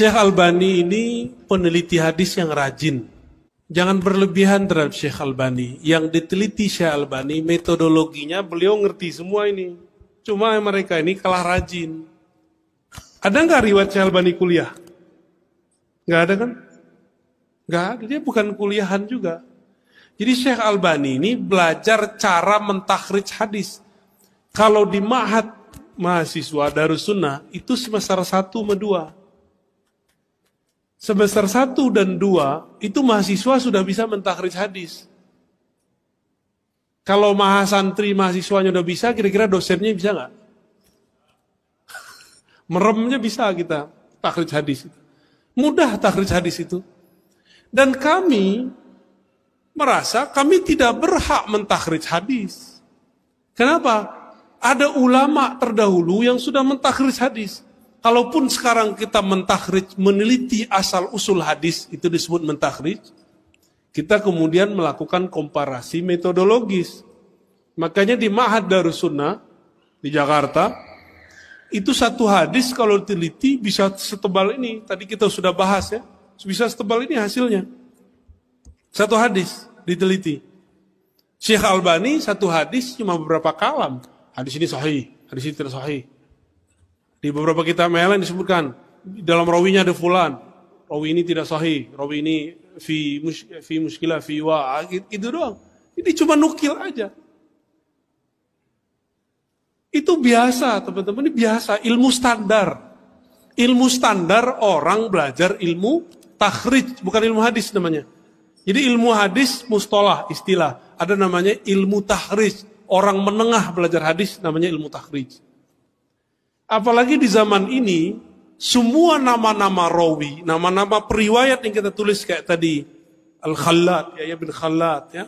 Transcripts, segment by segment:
Syekh Albani ini peneliti hadis yang rajin. Jangan berlebihan terhadap Syekh Albani. Yang diteliti Syekh Albani, metodologinya beliau ngerti semua ini. Cuma mereka ini kalah rajin. Ada nggak riwayat Syekh Albani kuliah? Nggak ada kan? Nggak ada, dia bukan kuliahan juga. Jadi Syekh Albani ini belajar cara mentakhrij hadis. Kalau di ma'had mahasiswa Darussunnah, itu semester 1 sama 2. Semester 1 dan 2, itu mahasiswa sudah bisa mentakhrij hadis. Kalau mahasantri mahasiswanya udah bisa, kira-kira dosennya bisa nggak? Meremnya bisa kita takhrij hadis. Mudah takhrij hadis itu. Dan kami merasa kami tidak berhak mentakhrij hadis. Kenapa? Ada ulama terdahulu yang sudah mentakhrij hadis. Kalaupun sekarang kita mentakhrij, meneliti asal usul hadis, itu disebut mentakhrij, kita kemudian melakukan komparasi metodologis. Makanya di Ma'had Darussunnah di Jakarta, itu satu hadis kalau diteliti bisa setebal ini. Tadi kita sudah bahas ya, bisa setebal ini hasilnya. Satu hadis diteliti. Syekh Albani satu hadis cuma beberapa kalam. Hadis ini sahih, hadis ini tidak sahih. Di beberapa kitab yang lain disebutkan, dalam rawinya ada fulan, rawi ini tidak sahih, rawi ini fi muskilah, fi wa, itu doang. Ini cuma nukil aja. Itu biasa, teman-teman, ini biasa, ilmu standar. Ilmu standar orang belajar ilmu takhrij, bukan ilmu hadis namanya. Jadi ilmu hadis mustalah, istilah. Ada namanya ilmu takhrij. Orang menengah belajar hadis namanya ilmu takhrij. Apalagi di zaman ini, semua nama-nama rawi, nama-nama periwayat yang kita tulis kayak tadi, Al-Khallat, Yahya bin Khallat, ya.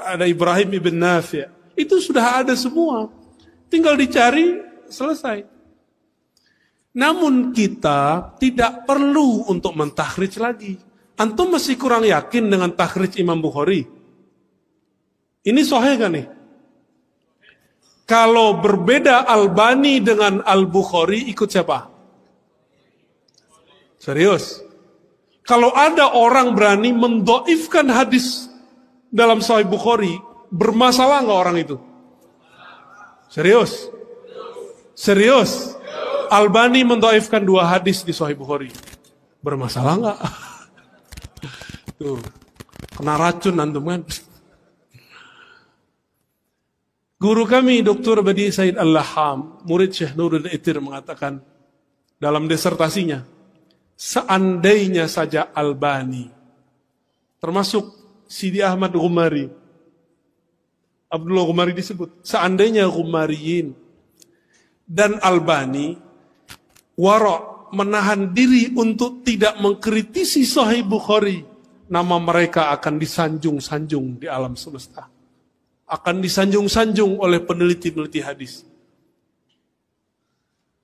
Ada Ibrahim ibn Nafi', itu sudah ada semua. Tinggal dicari, selesai. Namun kita tidak perlu untuk mentakhrij lagi. Antum masih kurang yakin dengan takhrij Imam Bukhari? Ini sahih kan nih? Kalau berbeda Albani dengan Al-Bukhari, ikut siapa? Serius? Kalau ada orang berani mendoifkan hadis dalam Sahih Bukhari, bermasalah nggak orang itu? Serius? Serius? Albani mendoifkan 2 hadis di Sahih Bukhari, bermasalah nggak? Tuh, kena racun antum kan? Guru kami Dr. Badi Said Al-Laham, murid Syekh Nurul Itir, mengatakan dalam disertasinya, seandainya saja Albani, termasuk Sidi Ahmad Ghumari, Abdullah Ghumari disebut, seandainya Ghumariyin dan Albani wara' menahan diri untuk tidak mengkritisi Sahih Bukhari, nama mereka akan disanjung-sanjung di alam semesta. Akan disanjung-sanjung oleh peneliti-peneliti hadis.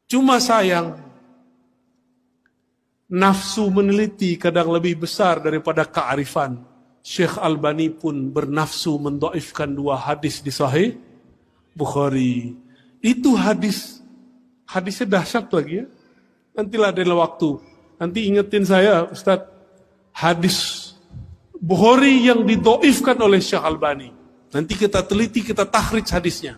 Cuma sayang, nafsu meneliti kadang lebih besar daripada kearifan. Syekh Albani pun bernafsu mendoifkan 2 hadis di Sahih Bukhari. Itu hadisnya dahsyat lagi ya. Nantilah ada waktu. Nanti ingetin saya, Ustadz, hadis Bukhari yang didoifkan oleh Syekh Albani. Nanti kita teliti, kita takhrij hadisnya.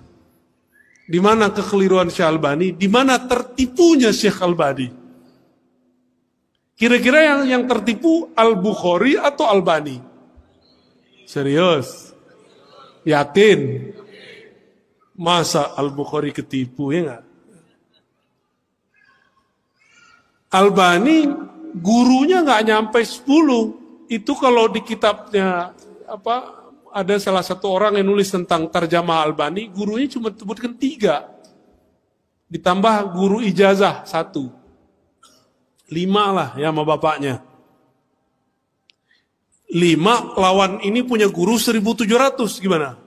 Di mana kekeliruan Syekh Albani, di mana tertipunya Syekh Albani. Kira-kira yang tertipu Al-Bukhari atau Albani? Serius? Yakin? Masa Al-Bukhari ketipu, ya enggak? Albani gurunya enggak nyampe 10. Itu kalau di kitabnya ada salah satu orang yang nulis tentang tarjamah Albani, gurunya cuma sebutkan 3. Ditambah guru ijazah 1. 5 lah ya sama bapaknya. 5 lawan ini punya guru 1.700, gimana?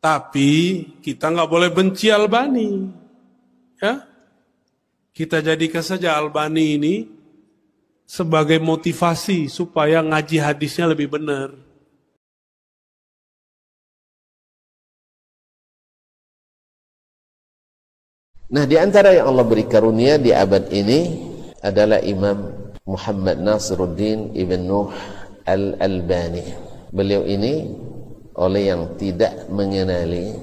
Tapi kita nggak boleh benci Albani. Ya? Kita jadikan saja Albani ini sebagai motivasi supaya ngaji hadisnya lebih benar. Nah, di antara yang Allah beri karunia di abad ini adalah Imam Muhammad Nasiruddin Ibn Nuh Al-Albani. Beliau ini oleh yang tidak mengenali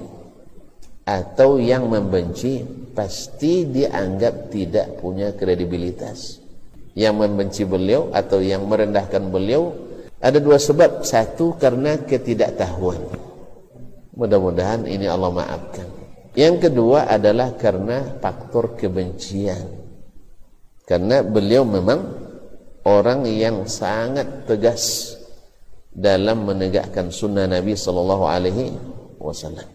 atau yang membenci pasti dianggap tidak punya kredibilitas. Yang membenci beliau atau yang merendahkan beliau ada dua sebab. Satu, karena ketidaktahuan. Mudah-mudahan ini Allah maafkan. Yang kedua adalah karena faktor kebencian. Karena beliau memang orang yang sangat tegas dalam menegakkan sunnah Nabi Sallallahu Alaihi Wasallam.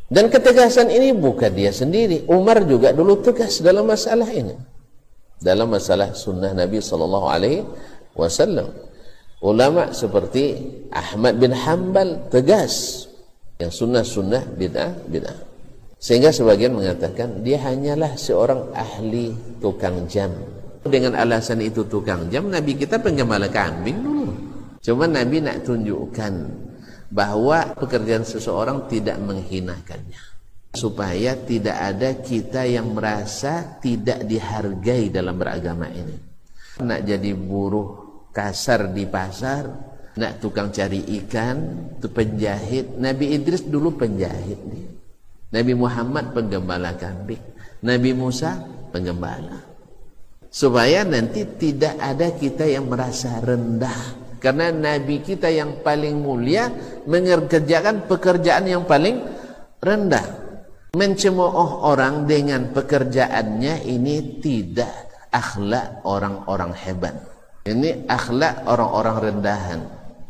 Dan ketegasan ini bukan dia sendiri. Umar juga dulu tegas dalam masalah ini, dalam masalah sunnah Nabi Sallallahu Alaihi Wasallam. Ulama seperti Ahmad bin Hanbal tegas yang sunnah-sunnah, bid'ah. Sehingga sebagian mengatakan dia hanyalah seorang ahli tukang jam. Dengan alasan itu tukang jam, Nabi kita penggembala kambing dulu. Cuma Nabi nak tunjukkan bahwa pekerjaan seseorang tidak menghinakannya, supaya tidak ada kita yang merasa tidak dihargai dalam beragama ini. Nak jadi buruh kasar di pasar, nak tukang cari ikan, tu penjahit. Nabi Idris dulu penjahit dia. Nabi Muhammad penggembala kambing, Nabi Musa penggembala. Supaya nanti tidak ada kita yang merasa rendah. Karena Nabi kita yang paling mulia mengerjakan pekerjaan yang paling rendah. Mencemooh orang dengan pekerjaannya ini tidak akhlak orang-orang hebat. Ini akhlak orang-orang rendahan.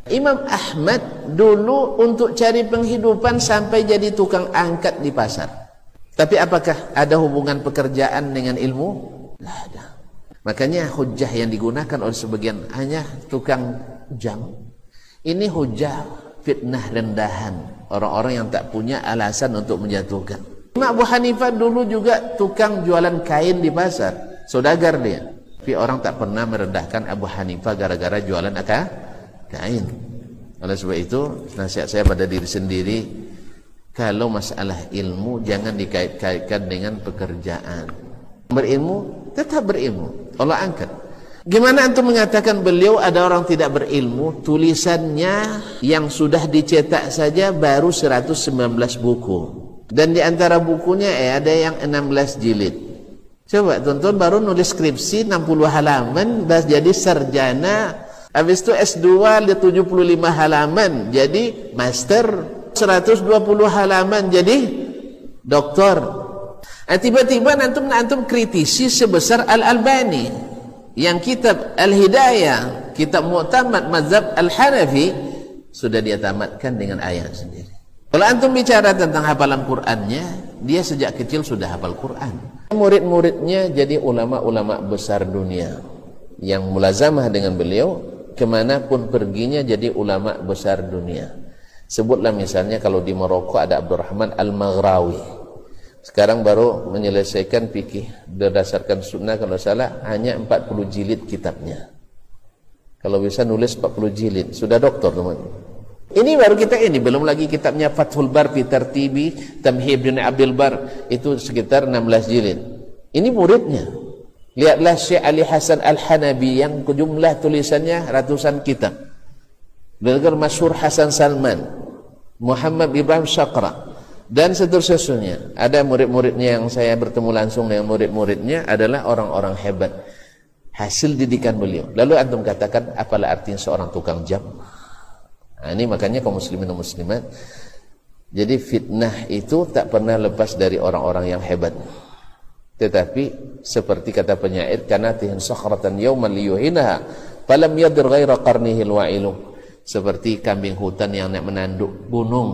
Imam Ahmad dulu untuk cari penghidupan sampai jadi tukang angkat di pasar. Tapi apakah ada hubungan pekerjaan dengan ilmu? Tidak ada. Makanya hujah yang digunakan oleh sebagian hanya tukang jam. Ini hujah fitnah rendahan orang-orang yang tak punya alasan untuk menjatuhkan. Imam Abu Hanifah dulu juga tukang jualan kain di pasar, saudagar dia. Tapi orang tak pernah merendahkan Abu Hanifah gara-gara jualan kain. Oleh sebab itu nasihat saya pada diri sendiri, kalau masalah ilmu jangan dikait-kaitkan dengan pekerjaan. Berilmu tetap berilmu, Allah angkat. Gimana antum mengatakan beliau ada orang tidak berilmu? Tulisannya yang sudah dicetak saja baru 119 buku. Dan di antara bukunya ada yang 16 jilid. Coba tonton, baru nulis skripsi 60 halaman, jadi sarjana. Habis itu S2 75 halaman, jadi master. 120 halaman, jadi doktor. Tiba-tiba antum kritisi sebesar Al-Albani yang kitab Al-Hidayah, kitab Mu'tamad mazhab Al-Hanafi, sudah dia tamatkan dengan ayat sendiri. Kalau antum bicara tentang hafalan Qur'annya, dia sejak kecil sudah hafal Qur'an. Murid-muridnya jadi ulama-ulama besar dunia yang mulazamah dengan beliau, kemanapun perginya jadi ulama besar dunia. Sebutlah misalnya kalau di Maroko ada Abdurrahman Al-Maghrawi. Sekarang baru menyelesaikan fikih berdasarkan sunnah, kalau salah hanya 40 jilid kitabnya. Kalau bisa nulis 40 jilid, sudah doktor teman. Ini baru kita ini, belum lagi kitabnya Fathul Bar fi Tartibi Tamhid bin Abdul Bar, itu sekitar 16 jilid. Ini muridnya. Lihatlah Syekh Ali Hasan Al-Hanabi yang jumlah tulisannya ratusan kitab. Beliau masyhur Hasan Salman, Muhammad Ibrahim Syaqra, dan seterusnya. Ada murid-muridnya yang saya bertemu langsung dengan murid-muridnya adalah orang-orang hebat, hasil didikan beliau. Lalu antum katakan apalah artinya seorang tukang jam? Nah, ini makanya kaum muslimin dan muslimat, jadi fitnah itu tak pernah lepas dari orang-orang yang hebat. Tetapi seperti kata penyair, kanatihin sakhratan yawman liyuhinaha falam yadir ghaira qarnihil wa'ilu. Seperti kambing hutan yang nak menanduk gunung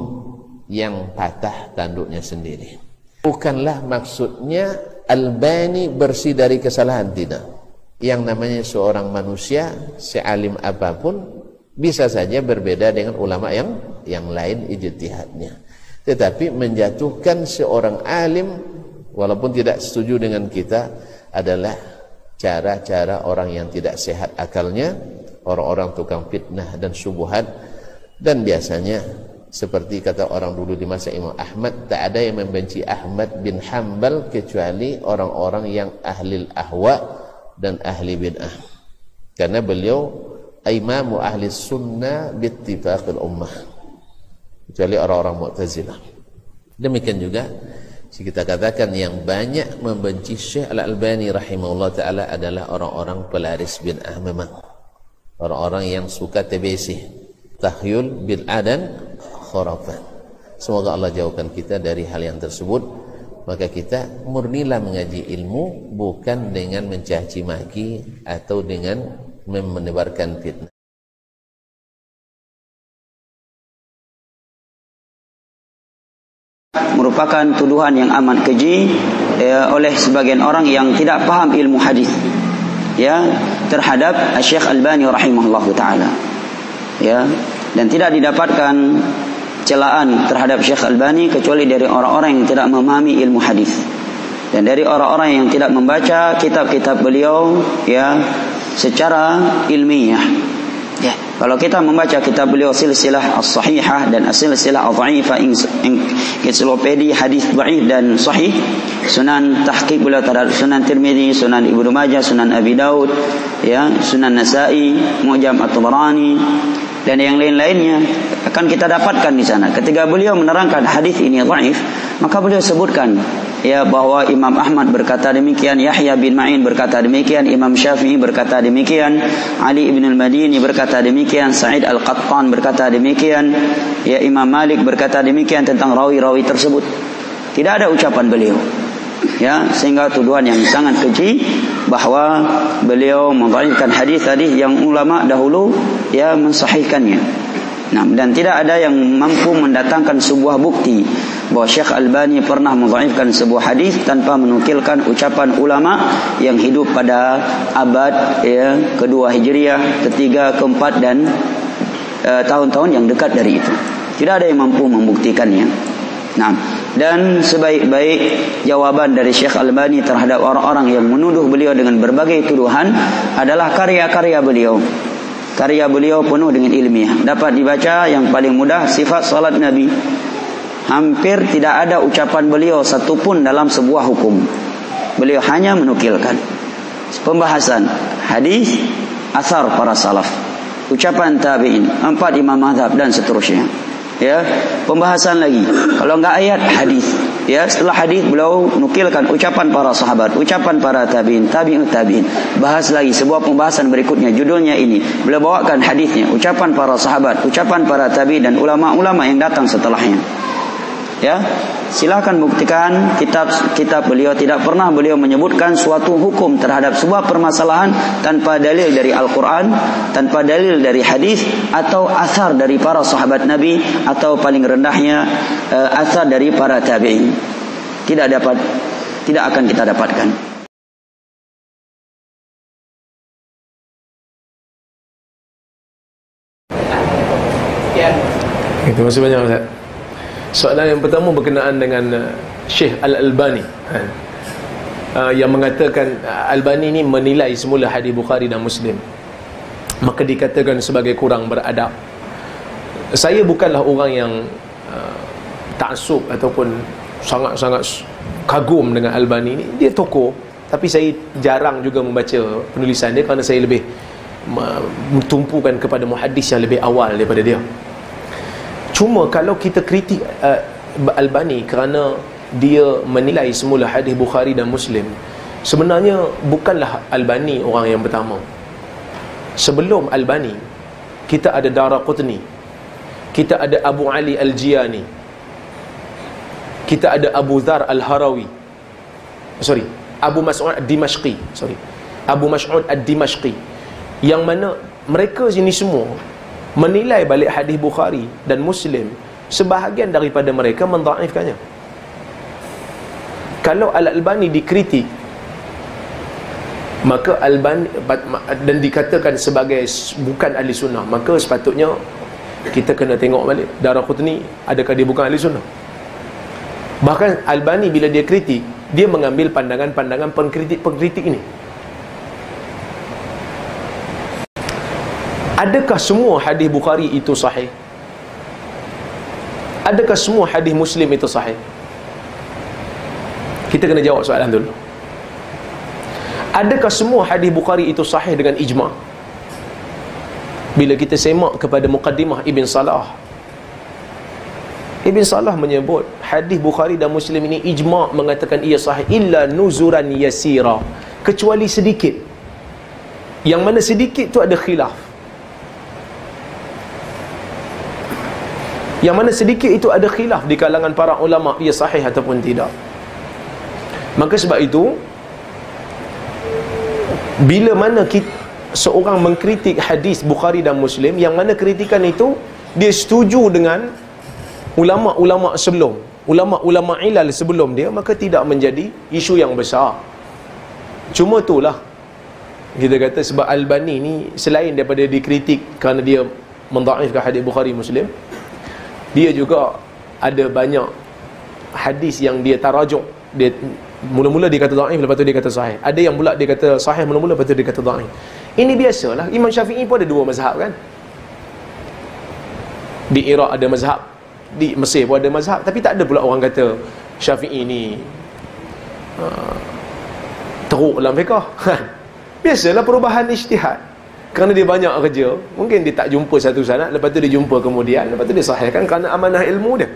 yang patah tanduknya sendiri. Bukanlah maksudnya Albani bersih dari kesalahan, tidak. Yang namanya seorang manusia, sealim apapun, bisa saja berbeda dengan ulama yang lain ijtihadnya. Tetapi menjatuhkan seorang alim walaupun tidak setuju dengan kita adalah cara-cara orang yang tidak sehat akalnya, orang-orang tukang fitnah dan syubhat. Dan biasanya Seperti kata orang dulu di masa Imam Ahmad, tak ada yang membenci Ahmad bin Hanbal kecuali orang-orang yang ahli ahwa dan ahli bid'ah. Karena beliau imamu ahli sunnah bittifaqil ummah, kecuali orang-orang Mu'tazilah. Demikian juga kita katakan yang banyak membenci Syekh Al-Albani rahimahullah ta'ala adalah orang-orang pelaris bid'ah. Memang orang-orang yang suka TBC, tahyul bid'ah dan khurafat. Semoga Allah jauhkan kita dari hal yang tersebut. Maka kita murnilah mengaji ilmu, bukan dengan mencaci maki atau dengan menebarkan fitnah. Merupakan tuduhan yang amat keji oleh sebagian orang yang tidak paham ilmu hadis, ya, terhadap Syekh Albani rahimahullahu taala, ya, dan tidak didapatkan celaan terhadap Syekh Albani kecuali dari orang-orang yang tidak memahami ilmu hadis dan dari orang-orang yang tidak membaca kitab-kitab beliau, ya, secara ilmiah. Ya, kalau kita membaca kitab beliau Silsilah As-Sahihah dan Silsilah Adh-Dhaifah, ensiklopedia hadis dhaif dan sahih, Sunan tahqiq beliau terhadap Sunan Tirmizi, Sunan Ibnu Majah, Sunan Abi Daud, ya, Sunan Nasa'i, Mu'jam At-Tabarani dan yang lain-lainnya akan kita dapatkan di sana. Ketika beliau menerangkan hadis ini dhaif, maka beliau sebutkan, ya, bahwa Imam Ahmad berkata demikian, Yahya bin Ma'in berkata demikian, Imam Syafi'i berkata demikian, Ali ibn al-Madini berkata demikian, Sa'id al-Qattan berkata demikian, ya, Imam Malik berkata demikian tentang rawi-rawi tersebut. Tidak ada ucapan beliau, ya, sehingga tuduhan yang sangat keji bahwa beliau mendhaifkan hadis tadi yang ulama dahulu, ya, mensahihkannya. Nah, dan tidak ada yang mampu mendatangkan sebuah bukti bahwa Syekh Albani pernah mendhaifkan sebuah hadis tanpa menukilkan ucapan ulama yang hidup pada abad, ya, kedua Hijriah, ketiga, keempat dan tahun-tahun yang dekat dari itu. Tidak ada yang mampu membuktikannya. Nah, dan sebaik-baik jawaban dari Syekh Albani terhadap orang-orang yang menuduh beliau dengan berbagai tuduhan adalah karya-karya beliau. Karya beliau penuh dengan ilmiah. Dapat dibaca yang paling mudah sifat salat Nabi. Hampir tidak ada ucapan beliau satupun dalam sebuah hukum. Beliau hanya menukilkan pembahasan hadis, asar para salaf, ucapan tabi'in, 4 imam mazhab dan seterusnya. Ya, pembahasan lagi. Kalau enggak ayat, hadis. Ya, setelah hadis beliau nukilkan ucapan para sahabat, ucapan para tabi'in, tabi'ut tabi'in. Bahas lagi sebuah pembahasan berikutnya, judulnya ini. Beliau bawakan hadisnya, ucapan para sahabat, ucapan para tabi'in dan ulama-ulama yang datang setelahnya. Ya, silakan buktikan kitab beliau. Tidak pernah beliau menyebutkan suatu hukum terhadap sebuah permasalahan tanpa dalil dari Al-Quran, tanpa dalil dari hadis atau asar dari para sahabat Nabi, atau paling rendahnya asar dari para tabi'in. Tidak akan kita dapatkan. Terima kasih banyak, Ustaz. Soalan yang pertama berkenaan dengan Syekh Al-Albani, yang mengatakan Albani ini menilai semula hadis Bukhari dan Muslim, maka dikatakan sebagai kurang beradab. Saya bukanlah orang yang ta'assub ataupun sangat-sangat kagum dengan Albani ini. Dia tokoh, tapi saya jarang juga membaca penulisan dia kerana saya lebih tumpukan kepada muhaddis yang lebih awal daripada dia. Cuma kalau kita kritik Albani kerana dia menilai semula hadis Bukhari dan Muslim, sebenarnya bukanlah Albani orang yang pertama. Sebelum Albani, kita ada Daraqutni, kita ada Abu Ali Al-Jiyani, kita ada Abu Dhar Al-Harawi, Abu Mas'ud Ad-Dimashqi, Abu Mas'ud Ad-Dimashqi, yang mana mereka ini semua menilai balik hadis Bukhari dan Muslim. Sebahagian daripada mereka mendhaifkannya. Kalau Al-Albani dikritik, maka Albani dan dikatakan sebagai bukan ahli sunnah, maka sepatutnya kita kena tengok balik Daraqutni, adakah dia bukan ahli sunnah. Bahkan Albani bila dia kritik, dia mengambil pandangan-pandangan pengkritik ini. Adakah semua hadis Bukhari itu sahih? Adakah semua hadis Muslim itu sahih? Kita kena jawab soalan dulu. Adakah semua hadis Bukhari itu sahih dengan ijma'? Bila kita semak kepada muqaddimah Ibn Salah, Ibn Salah menyebut hadis Bukhari dan Muslim ini ijma' mengatakan ia sahih illa nuzuran yasira, kecuali sedikit. Yang mana sedikit tu ada khilaf. Yang mana sedikit itu ada khilaf di kalangan para ulama, ia sahih ataupun tidak. Maka sebab itu, bila mana seorang mengkritik hadis Bukhari dan Muslim, yang mana kritikan itu dia setuju dengan ulama-ulama sebelum, ulama-ulama ilal sebelum dia, maka tidak menjadi isu yang besar. Cuma itulah kita kata, sebab Albani ni selain daripada dikritik kerana dia mendhaifkan hadis Bukhari Muslim, dia juga ada banyak hadis yang dia tarajuk. Dia mula-mula dia kata dhaif, lepas tu dia kata sahih. Ada yang pula dia kata sahih mula-mula, lepas tu dia kata dhaif. Ini biasalah. Imam Syafi'i pun ada dua mazhab kan. Di Iraq ada mazhab, di Mesir pun ada mazhab, tapi tak ada pula orang kata Syafi'i ni teruk dalam fiqh. Biasalah perubahan ijtihad. Kerana dia banyak kerja, mungkin dia tak jumpa satu sanad, lepas tu dia jumpa kemudian, lepas tu dia sahihkan kerana amanah ilmu dia.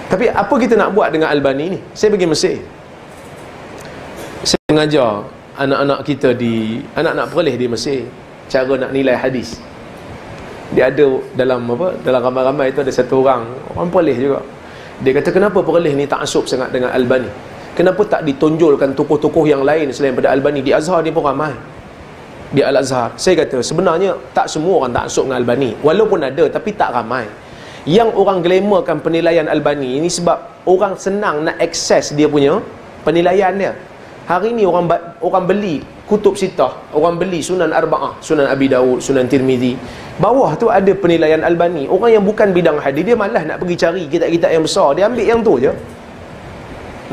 Tapi apa kita nak buat dengan Albani ni? Saya pergi Mesir, saya mengajar anak-anak kita anak-anak Perlis di Mesir cara nak nilai hadis. Dia ada dalam ramai-ramai itu ada satu orang Perlis juga. Dia kata, kenapa Perlis ni taksub sangat dengan Albani? Kenapa tak ditonjolkan tokoh-tokoh yang lain selain daripada Albani? Di Azhar ni pun ramai, di Al-Azhar. Saya kata sebenarnya tak semua orang taksub dengan Albani, walaupun ada tapi tak ramai. Yang orang glamourkan penilaian Albani ini sebab orang senang nak akses dia punya penilaian dia. Hari ni orang beli kutub sitah, orang beli Sunan Arba'ah, Sunan Abi Daud, Sunan Tirmizi, bawah tu ada penilaian Albani. Orang yang bukan bidang hadis, dia malas nak pergi cari kitab-kitab yang besar, dia ambil yang tu je.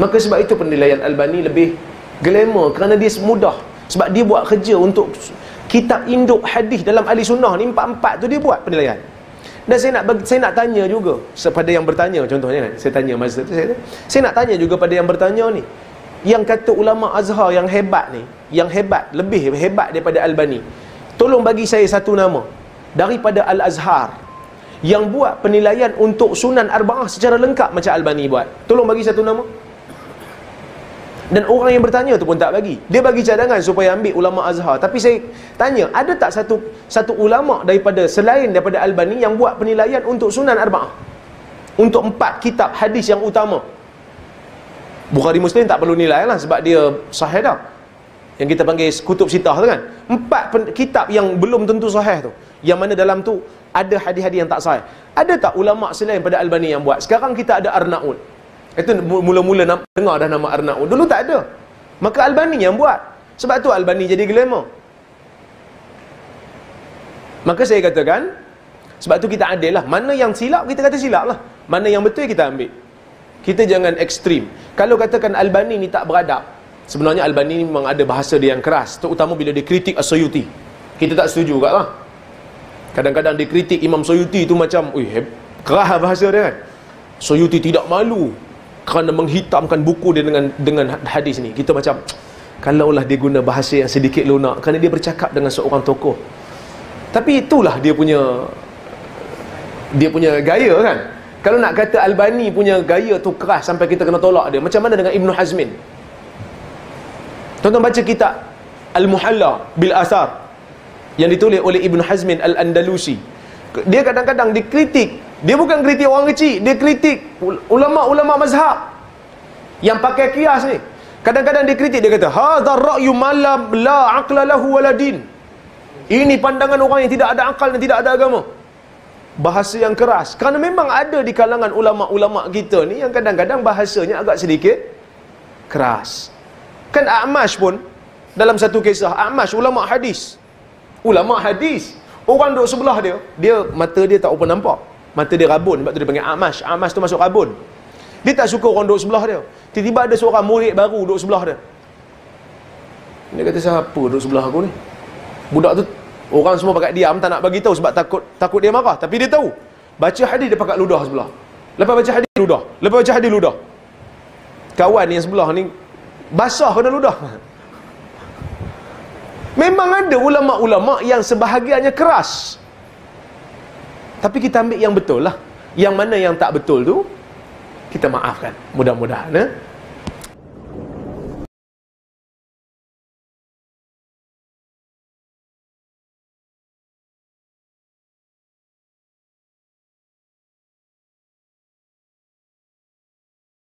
Maka sebab itu penilaian Albani lebih glamour, kerana dia mudah. Sebab dia buat kerja untuk kitab induk hadis dalam ahli sunnah ni, empat-empat tu dia buat penilaian. Dan saya nak tanya juga kepada yang bertanya, contohnya kan, saya tanya masa tu, saya nak tanya juga pada yang bertanya ni, yang kata ulama Azhar yang hebat ni, yang hebat, lebih hebat daripada Albani, tolong bagi saya satu nama daripada Al-Azhar yang buat penilaian untuk Sunan Arba'ah secara lengkap macam Albani buat. Tolong bagi satu nama. Dan orang yang bertanya tu pun tak bagi. Dia bagi cadangan supaya ambil ulama Azhar. Tapi saya tanya, ada tak satu ulama selain daripada Albani yang buat penilaian untuk Sunan Arba'ah, untuk 4 kitab hadis yang utama? Bukhari Muslim tak perlu nilai lah, sebab dia sahih dah, yang kita panggil kutub sitah tu kan. 4 kitab yang belum tentu sahih tu, yang mana dalam tu ada hadis-hadis yang tak sahih. Ada tak ulama selain daripada Albani yang buat? Sekarang kita ada Arnaud. Itu mula-mula dengar dah nama Arnaud. Dulu tak ada. Maka Albani yang buat. Sebab tu Albani jadi glamour. Maka saya katakan, sebab tu kita adil lah. Mana yang silap, kita kata silap lah. Mana yang betul, kita ambil. Kita jangan ekstrim. Kalau katakan Albani ni tak beradab, sebenarnya Albani ni memang ada bahasa dia yang keras, terutama bila dia kritik As-Suyuti. Kita tak setuju juga lah. Kadang-kadang dia kritik Imam Suyuti tu macam, keras bahasa dia kan. Suyuti tidak malu kerana menghitamkan buku dia dengan hadis ni. Kita macam, kalaulah dia guna bahasa yang sedikit lunak, kerana dia bercakap dengan seorang tokoh. Tapi itulah dia punya gaya kan. Kalau nak kata Albani punya gaya tu keras sampai kita kena tolak dia, macam mana dengan Ibn Hazmin? Tonton baca kitab Al-Muhalla bil Athar yang ditulis oleh Ibn Hazmin Al-Andalusi. Dia kadang-kadang dikritik. Dia bukan kritik orang kecil, dia kritik ulama-ulama mazhab yang pakai kias ni. Kadang-kadang dia kritik, dia kata hadzal ra'yu malam la aqla lahu wala din. Ini pandangan orang yang tidak ada akal dan tidak ada agama. Bahasa yang keras. Kerana memang ada di kalangan ulama-ulama kita ni yang kadang-kadang bahasanya agak sedikit keras. Kan A'mash pun dalam satu kisah, A'mash ulama hadis. Ulama hadis. Orang duduk sebelah dia mata dia tak apa nampak. Mata dia rabun, sebab tu dia panggil A'mash. A'mash tu masuk rabun. Dia tak suka orang duduk sebelah dia. Tiba-tiba ada seorang murid baru duduk sebelah dia. Dia kata, siapa duduk sebelah aku ni? Budak tu, orang semua pakai diam, tak nak bagi tahu sebab takut dia marah. Tapi dia tahu. Baca hadis dia pakat ludah sebelah. Lepas baca hadis ludah. Lepas baca hadis ludah. Kawan yang sebelah ni basah kena ludah. Memang ada ulama-ulama yang sebahagiannya keras. Tapi kita ambil yang betul lah. Yang mana yang tak betul tu kita maafkan. Mudah-mudahan